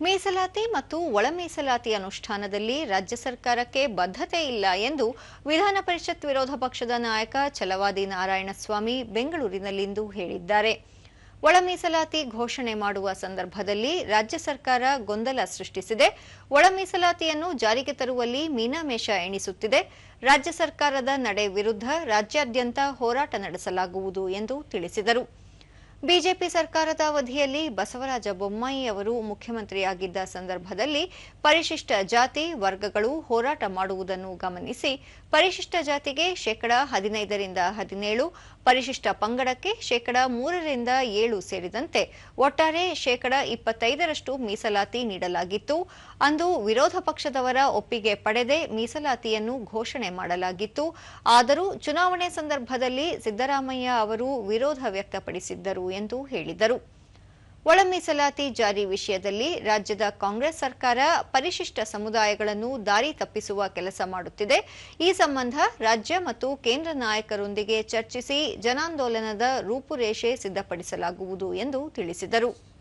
ಮೀಸಲಾತಿ ಮತ್ತು ಒಳ ಮೀಸಲಾತಿ ಅನುಷ್ಠಾನದಲ್ಲಿ ರಾಜ್ಯ ಸರ್ಕಾರಕ್ಕೆ ಬದ್ಧತೆ ಇಲ್ಲ ಎಂದು ವಿಧಾನ ಪರಿಷತ್ ವಿರೋಧ ಪಕ್ಷದ ನಾಯಕ ಛಲವಾದಿ ನಾರಾಯಣಸ್ವಾಮಿ ಬೆಂಗಳೂರಿನಲ್ಲಿಂದು ಹೇಳಿದ್ದಾರೆ. ಒಳ ಮೀಸಲಾತಿ ಘೋಷಣೆ ಮಾಡುವ ಸಂದರ್ಭದಲ್ಲಿ ರಾಜ್ಯ ಸರ್ಕಾರ ಗೊಂದಲ ಸೃಷ್ಟಿಸಿದೆ. ಒಳ ಮೀಸಲಾತಿಯನ್ನು ಜಾರಿಗೆ ತರುವಲ್ಲಿ ಮೀನಾಮೇಷ ಎಣಿಸುತ್ತಿದೆ. ರಾಜ್ಯ ಸರ್ಕಾರದ ನಡೆ ವಿರುದ್ಧ ರಾಜ್ಯಾದ್ಯಂತ ಹೋರಾಟ ನಡೆಸಲಾಗುವುದು ಎಂದು ತಿಳಿಸಿದರು. ಬಿಜೆಪಿ ಸರ್ಕಾರದ ಅವಧಿಯಲ್ಲಿ ಬಸವರಾಜ ಬೊಮ್ಮಾಯಿ ಅವರು ಮುಖ್ಯಮಂತ್ರಿಯಾಗಿದ್ದ ಸಂದರ್ಭದಲ್ಲಿ ಪರಿಶಿಷ್ಟ ಜಾತಿ ವರ್ಗಗಳು ಹೋರಾಟ ಮಾಡುವುದನ್ನು ಗಮನಿಸಿ ಪರಿಶಿಷ್ಟ ಜಾತಿಗೆ 15% 17%, ಪರಿಶಿಷ್ಟ ಪಂಗಡಕ್ಕೆ 3% 7% ಸೇರಿದಂತೆ ಒಟ್ಟಾರೆ 25% ಮೀಸಲಾತಿ ನೀಡಲಾಗಿತ್ತು. ಅಂದು ವಿರೋಧ ಪಕ್ಷದವರ ಒಪ್ಪಿಗೆ ಪಡೆದೇ ಮೀಸಲಾತಿಯನ್ನು ಘೋಷಣೆ ಮಾಡಲಾಗಿತ್ತು. ಆದರೂ ಚುನಾವಣೆ ಸಂದರ್ಭದಲ್ಲಿ ಸಿದ್ದರಾಮಯ್ಯ ಅವರು ವಿರೋಧ ವ್ಯಕ್ತಪಡಿಸಿದ್ದರು ಎಂದು ಹೇಳಿದರು. ಒಳ ಮೀಸಲಾತಿ ಜಾರಿ ವಿಷಯದಲ್ಲಿ ರಾಜ್ಯದ ಕಾಂಗ್ರೆಸ್ ಸರ್ಕಾರ ಪರಿಶಿಷ್ಟ ಸಮುದಾಯಗಳನ್ನು ದಾರಿ ತಪ್ಪಿಸುವ ಕೆಲಸ ಮಾಡುತ್ತಿದೆ. ಈ ಸಂಬಂಧ ರಾಜ್ಯ ಮತ್ತು ಕೇಂದ್ರ ನಾಯಕರೊಂದಿಗೆ ಚರ್ಚಿಸಿ ಜನಾಂದೋಲನದ ರೂಪುರೇಷೆ ಸಿದ್ಧಪಡಿಸಲಾಗುವುದು ಎಂದು ತಿಳಿಸಿದರು.